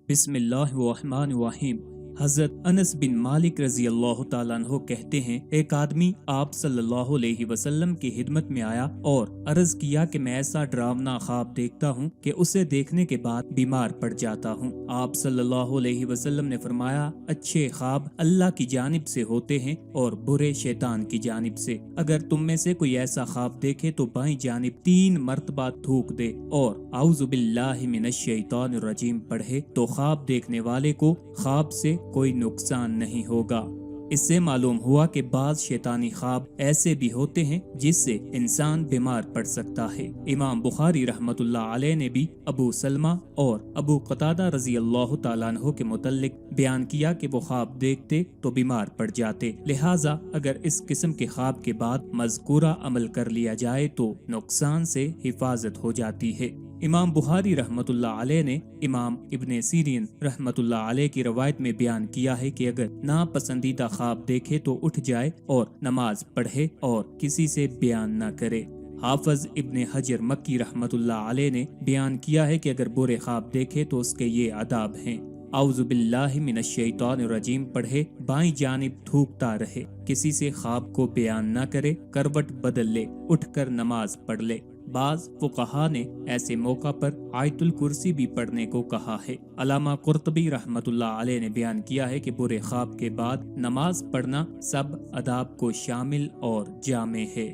बिस्मिल्लाहिर्रहमानिर्रहीम। हजरत अनस बिन मालिक रजी अल्लाह ताला अन्हो कहते हैं, एक आदमी आप सल्लल्लाहु अलैहि वसल्लम की खिदमत में आया और अर्ज किया कि मैं ऐसा डरावना ख्वाब देखता हूँ कि उसे देखने के बाद बीमार पड़ जाता हूँ। आप सल्लल्लाहु अलैहि वसल्लम ने फरमाया, अच्छे ख्वाब अल्लाह की जानिब से होते हैं और बुरे शैतान की जानिब से। अगर तुम में से कोई ऐसा ख्वाब देखे तो बाईं जानिब 3 मरतबा थूक दे और औज़ु बिल्लाहि मिनश शैतानिर रजीम पढ़े तो ख्वाब देखने वाले को ख्वाब से कोई नुकसान नहीं होगा। इससे मालूम हुआ कि बाज़ शैतानी ख्वाब ऐसे भी होते हैं जिससे इंसान बीमार पड़ सकता है। इमाम बुखारी रहमतुल्लाह अलैह ने भी अबू सलमा और अबू कतादा रजी अल्लाह ताला अन्हु के मुतल्लिक बयान किया कि वो ख्वाब देखते तो बीमार पड़ जाते। लिहाजा अगर इस किस्म के ख्वाब के बाद मज़कूरा अमल कर लिया जाए तो नुकसान से हिफाजत हो जाती है। इमाम बुखारी रहमतुल्लाह अलैह ने इमाम इब्ने सीरीन रहमतुल्लाह अलैह की रवायत में बयान किया है कि अगर नापसंदीदा ख्वाब देखे तो उठ जाए और नमाज पढ़े और किसी से बयान न करे। हाफिज इब्ने हजर मक्की रहमतुल्लाह अलैह ने बयान किया है कि अगर बुरे ख्वाब देखे तो उसके ये आदाब हैं। औज़ु बिल्लाहि मिनश शैतानिर रजीम पढ़े, बाईं जानिब थूकता रहे, किसी से ख्वाब को बयान न करे, करवट बदल ले, उठकर नमाज पढ़ ले। बाज फुक़हा ने ऐसे मौका पर आयतुल कुर्सी भी पढ़ने को कहा है। अल्लामा कुर्तबी रहमतुल्लाह अलैह ने बयान किया है कि बुरे ख्वाब के बाद नमाज पढ़ना सब आदाब को शामिल और जामे है।